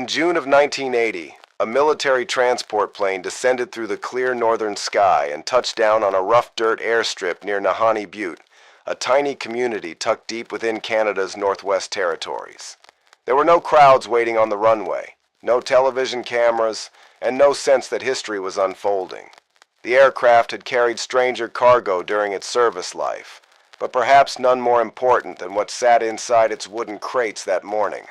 In June of 1980, a military transport plane descended through the clear northern sky and touched down on a rough dirt airstrip near Nahanni Butte, a tiny community tucked deep within Canada's Northwest Territories. There were no crowds waiting on the runway, no television cameras, and no sense that history was unfolding. The aircraft had carried stranger cargo during its service life, but perhaps none more important than what sat inside its wooden crates that morning.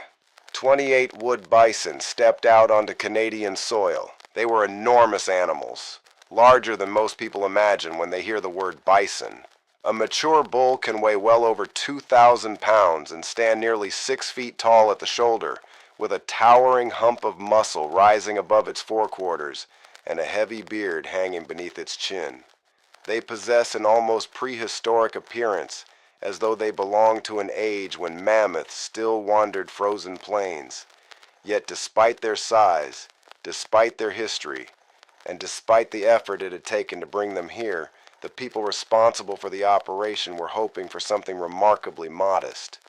28 wood bison stepped out onto Canadian soil. They were enormous animals, larger than most people imagine when they hear the word bison. A mature bull can weigh well over 2,000 pounds and stand nearly 6 feet tall at the shoulder, with a towering hump of muscle rising above its forequarters and a heavy beard hanging beneath its chin. They possess an almost prehistoric appearance, as though they belonged to an age when mammoths still wandered frozen plains. Yet despite their size, despite their history, and despite the effort it had taken to bring them here, the people responsible for the operation were hoping for something remarkably modest.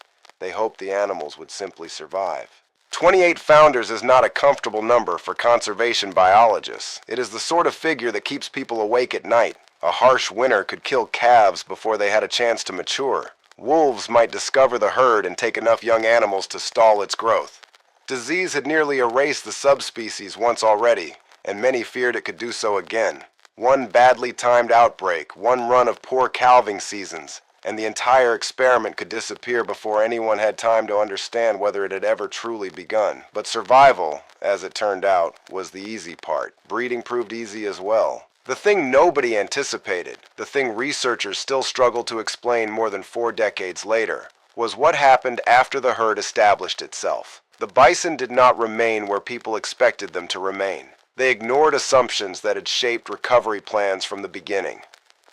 They hoped the animals would simply survive. 28 founders is not a comfortable number for conservation biologists. It is the sort of figure that keeps people awake at night. A harsh winter could kill calves before they had a chance to mature. Wolves might discover the herd and take enough young animals to stall its growth. Disease had nearly erased the subspecies once already, and many feared it could do so again. One badly timed outbreak, one run of poor calving seasons, and the entire experiment could disappear before anyone had time to understand whether it had ever truly begun. But survival, as it turned out, was the easy part. Breeding proved easy as well. The thing nobody anticipated, the thing researchers still struggle to explain more than 4 decades later, was what happened after the herd established itself. The bison did not remain where people expected them to remain. They ignored assumptions that had shaped recovery plans from the beginning.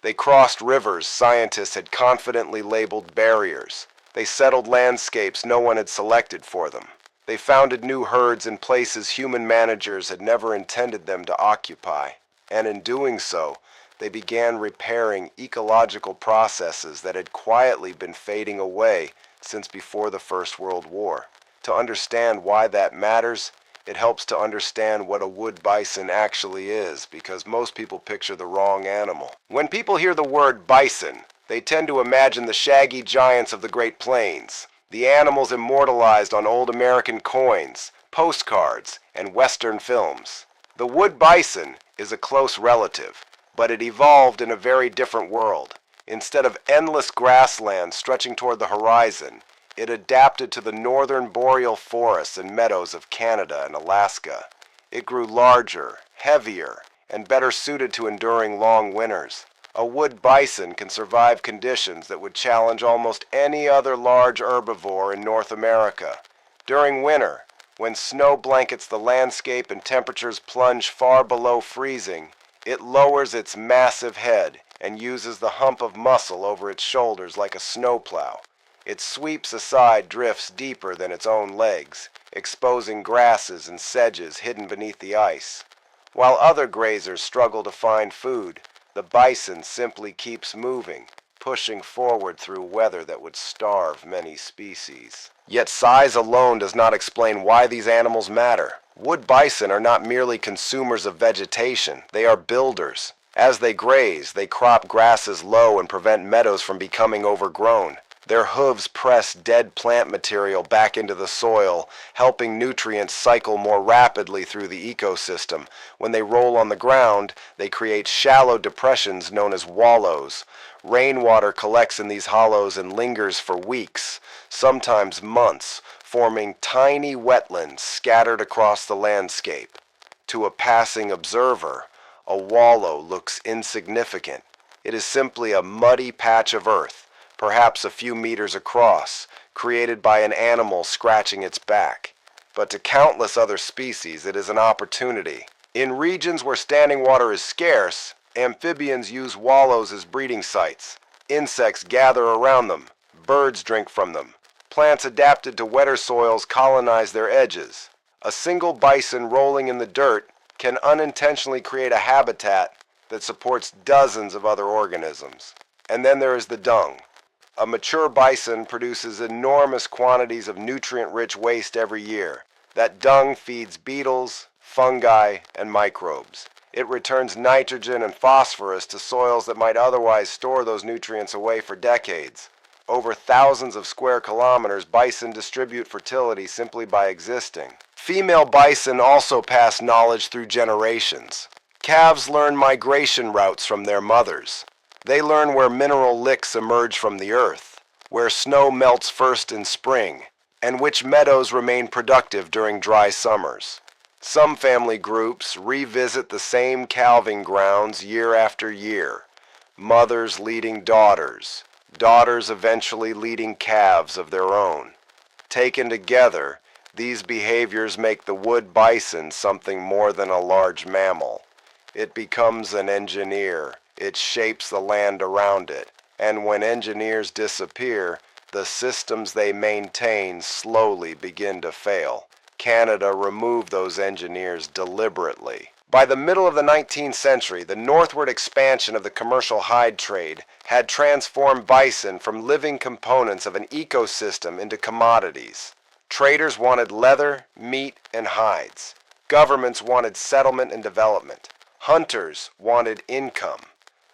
They crossed rivers scientists had confidently labeled barriers. They settled landscapes no one had selected for them. They founded new herds in places human managers had never intended them to occupy. And in doing so, they began repairing ecological processes that had quietly been fading away since before the First World War. To understand why that matters, it helps to understand what a wood bison actually is, because most people picture the wrong animal. When people hear the word bison, they tend to imagine the shaggy giants of the Great Plains, the animals immortalized on old American coins, postcards, and Western films. The wood bison is a close relative, but it evolved in a very different world. Instead of endless grasslands stretching toward the horizon, it adapted to the northern boreal forests and meadows of Canada and Alaska. It grew larger, heavier, and better suited to enduring long winters. A wood bison can survive conditions that would challenge almost any other large herbivore in North America. During winter, when snow blankets the landscape and temperatures plunge far below freezing, it lowers its massive head and uses the hump of muscle over its shoulders like a snowplow. It sweeps aside drifts deeper than its own legs, exposing grasses and sedges hidden beneath the ice. While other grazers struggle to find food, the bison simply keeps moving, pushing forward through weather that would starve many species. Yet size alone does not explain why these animals matter. Wood bison are not merely consumers of vegetation, they are builders. As they graze, they crop grasses low and prevent meadows from becoming overgrown. Their hooves press dead plant material back into the soil, helping nutrients cycle more rapidly through the ecosystem. When they roll on the ground, they create shallow depressions known as wallows. Rainwater collects in these hollows and lingers for weeks, sometimes months, forming tiny wetlands scattered across the landscape. To a passing observer, a wallow looks insignificant. It is simply a muddy patch of earth, perhaps a few meters across, created by an animal scratching its back. But to countless other species, it is an opportunity. In regions where standing water is scarce, amphibians use wallows as breeding sites. Insects gather around them. Birds drink from them. Plants adapted to wetter soils colonize their edges. A single bison rolling in the dirt can unintentionally create a habitat that supports dozens of other organisms. And then there is the dung. A mature bison produces enormous quantities of nutrient-rich waste every year. That dung feeds beetles, fungi, and microbes. It returns nitrogen and phosphorus to soils that might otherwise store those nutrients away for decades. Over thousands of square kilometers, bison distribute fertility simply by existing. Female bison also pass knowledge through generations. Calves learn migration routes from their mothers. They learn where mineral licks emerge from the earth, where snow melts first in spring, and which meadows remain productive during dry summers. Some family groups revisit the same calving grounds year after year, mothers leading daughters, daughters eventually leading calves of their own. Taken together, these behaviors make the wood bison something more than a large mammal. It becomes an engineer. It shapes the land around it. And when engineers disappear, the systems they maintain slowly begin to fail. Canada removed those engineers deliberately. By the middle of the 19th century, the northward expansion of the commercial hide trade had transformed bison from living components of an ecosystem into commodities. Traders wanted leather, meat, and hides. Governments wanted settlement and development. Hunters wanted income.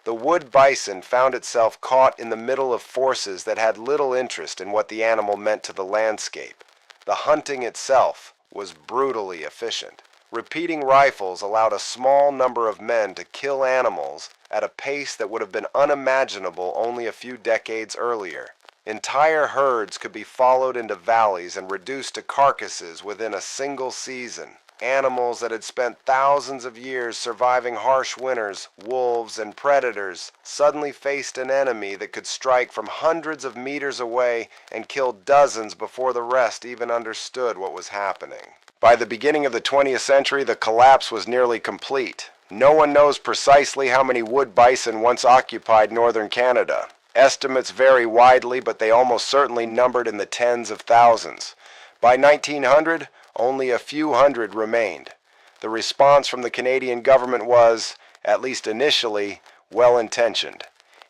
The wood bison found itself caught in the middle of forces that had little interest in what the animal meant to the landscape. The hunting itself was brutally efficient. Repeating rifles allowed a small number of men to kill animals at a pace that would have been unimaginable only a few decades earlier. Entire herds could be followed into valleys and reduced to carcasses within a single season. Animals that had spent thousands of years surviving harsh winters, wolves and predators, suddenly faced an enemy that could strike from hundreds of meters away and kill dozens before the rest even understood what was happening. By the beginning of the 20th century, the collapse was nearly complete. No one knows precisely how many wood bison once occupied northern Canada. Estimates vary widely, but they almost certainly numbered in the tens of thousands. By 1900, only a few hundred remained. The response from the Canadian government was, at least initially, well-intentioned.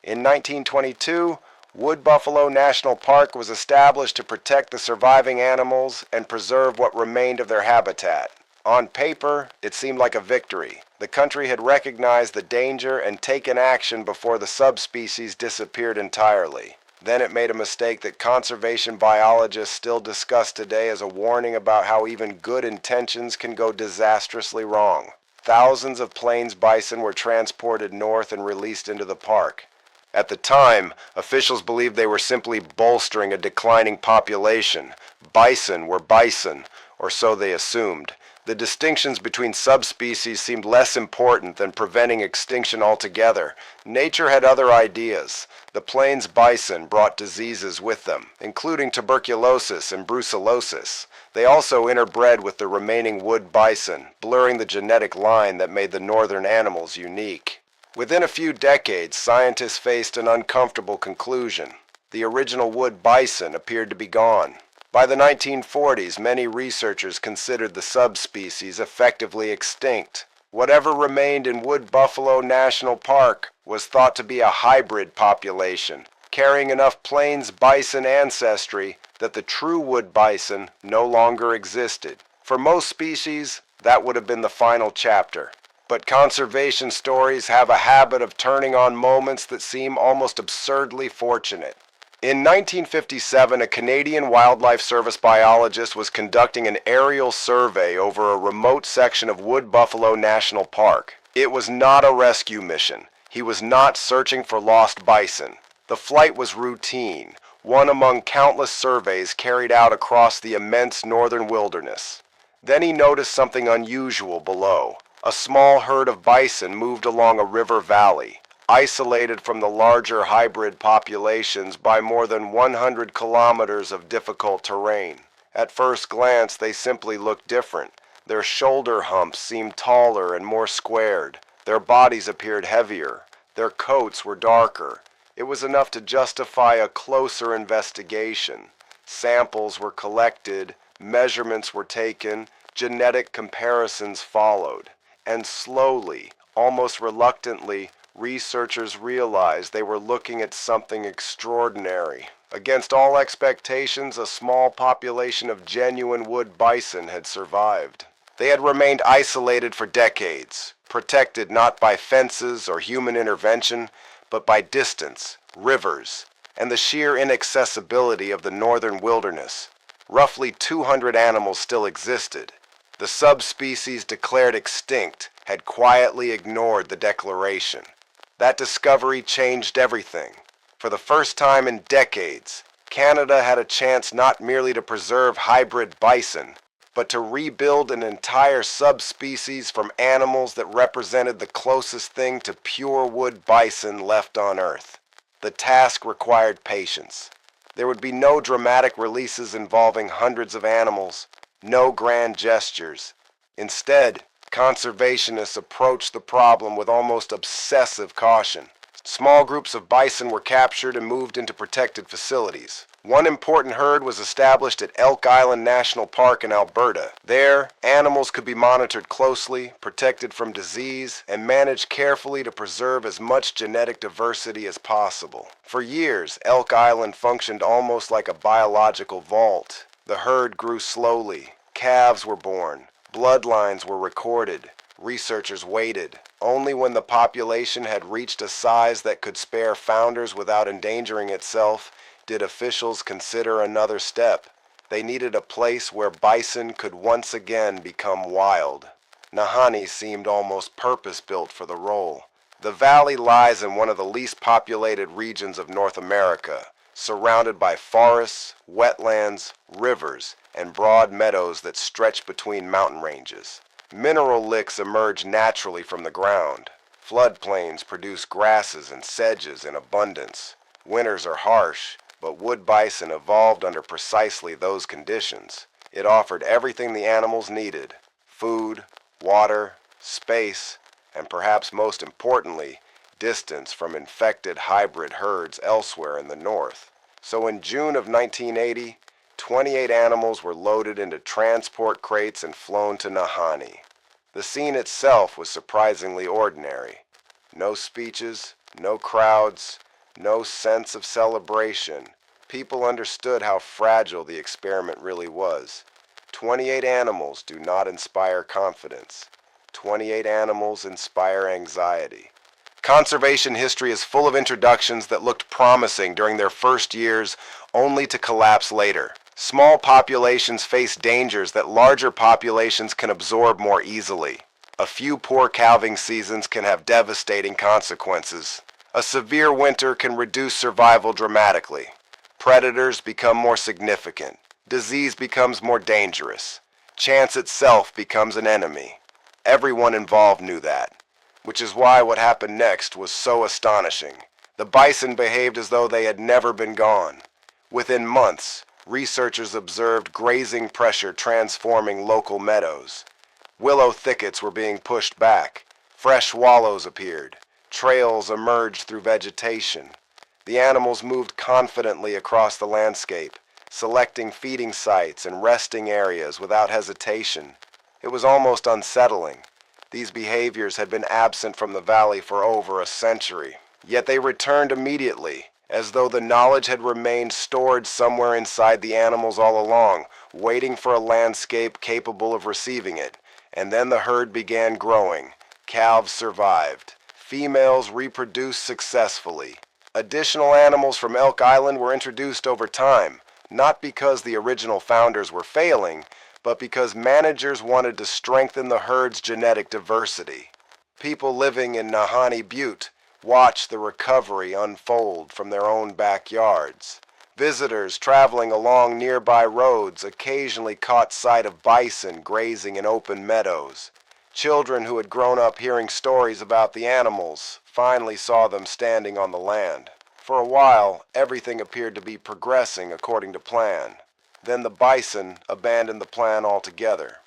In 1922, Wood Buffalo National Park was established to protect the surviving animals and preserve what remained of their habitat. On paper, it seemed like a victory. The country had recognized the danger and taken action before the subspecies disappeared entirely. Then it made a mistake that conservation biologists still discuss today as a warning about how even good intentions can go disastrously wrong. Thousands of plains bison were transported north and released into the park. At the time, officials believed they were simply bolstering a declining population. Bison were bison, or so they assumed. The distinctions between subspecies seemed less important than preventing extinction altogether. Nature had other ideas. The plains bison brought diseases with them, including tuberculosis and brucellosis. They also interbred with the remaining wood bison, blurring the genetic line that made the northern animals unique. Within a few decades, scientists faced an uncomfortable conclusion. The original wood bison appeared to be gone. By the 1940s, many researchers considered the subspecies effectively extinct. Whatever remained in Wood Buffalo National Park was thought to be a hybrid population, carrying enough plains bison ancestry that the true wood bison no longer existed. For most species, that would have been the final chapter. But conservation stories have a habit of turning on moments that seem almost absurdly fortunate. In 1957, a Canadian Wildlife Service biologist was conducting an aerial survey over a remote section of Wood Buffalo National Park. It was not a rescue mission. He was not searching for lost bison. The flight was routine, one among countless surveys carried out across the immense northern wilderness. Then he noticed something unusual below. A small herd of bison moved along a river valley, isolated from the larger hybrid populations by more than 100 kilometers of difficult terrain. At first glance, they simply looked different. Their shoulder humps seemed taller and more squared. Their bodies appeared heavier. Their coats were darker. It was enough to justify a closer investigation. Samples were collected, measurements were taken, genetic comparisons followed. And slowly, almost reluctantly, researchers realized they were looking at something extraordinary. Against all expectations, a small population of genuine wood bison had survived. They had remained isolated for decades, protected not by fences or human intervention, but by distance, rivers, and the sheer inaccessibility of the northern wilderness. Roughly 200 animals still existed. The subspecies declared extinct had quietly ignored the declaration. That discovery changed everything. For the first time in decades, Canada had a chance not merely to preserve hybrid bison, but to rebuild an entire subspecies from animals that represented the closest thing to pure wood bison left on Earth. The task required patience. There would be no dramatic releases involving hundreds of animals, no grand gestures. Instead, conservationists approached the problem with almost obsessive caution. Small groups of bison were captured and moved into protected facilities. One important herd was established at Elk Island National Park in Alberta. There, animals could be monitored closely, protected from disease, and managed carefully to preserve as much genetic diversity as possible. For years, Elk Island functioned almost like a biological vault. The herd grew slowly. Calves were born. Bloodlines were recorded. Researchers waited. Only when the population had reached a size that could spare founders without endangering itself did officials consider another step. They needed a place where bison could once again become wild. Nahanni seemed almost purpose-built for the role. The valley lies in one of the least populated regions of North America, surrounded by forests, wetlands, rivers, and broad meadows that stretch between mountain ranges. Mineral licks emerge naturally from the ground. Floodplains produce grasses and sedges in abundance. Winters are harsh, but wood bison evolved under precisely those conditions. It offered everything the animals needed: food, water, space, and perhaps most importantly, distance from infected hybrid herds elsewhere in the north. So in June of 1980, 28 animals were loaded into transport crates and flown to Nahanni. The scene itself was surprisingly ordinary. No speeches, no crowds, no sense of celebration. People understood how fragile the experiment really was. 28 animals do not inspire confidence. 28 animals inspire anxiety. Conservation history is full of introductions that looked promising during their first years, only to collapse later. Small populations face dangers that larger populations can absorb more easily. A few poor calving seasons can have devastating consequences. A severe winter can reduce survival dramatically. Predators become more significant. Disease becomes more dangerous. Chance itself becomes an enemy. Everyone involved knew that, which is why what happened next was so astonishing. The bison behaved as though they had never been gone. Within months, researchers observed grazing pressure transforming local meadows. Willow thickets were being pushed back. Fresh wallows appeared. Trails emerged through vegetation. The animals moved confidently across the landscape, selecting feeding sites and resting areas without hesitation. It was almost unsettling. These behaviors had been absent from the valley for over a century. Yet they returned immediately, as though the knowledge had remained stored somewhere inside the animals all along, waiting for a landscape capable of receiving it. And then the herd began growing. Calves survived. Females reproduced successfully. Additional animals from Elk Island were introduced over time, not because the original founders were failing, but because managers wanted to strengthen the herd's genetic diversity. People living in Nahanni Butte watched the recovery unfold from their own backyards. Visitors traveling along nearby roads occasionally caught sight of bison grazing in open meadows. Children who had grown up hearing stories about the animals finally saw them standing on the land. For a while, everything appeared to be progressing according to plan. Then the bison abandoned the plan altogether.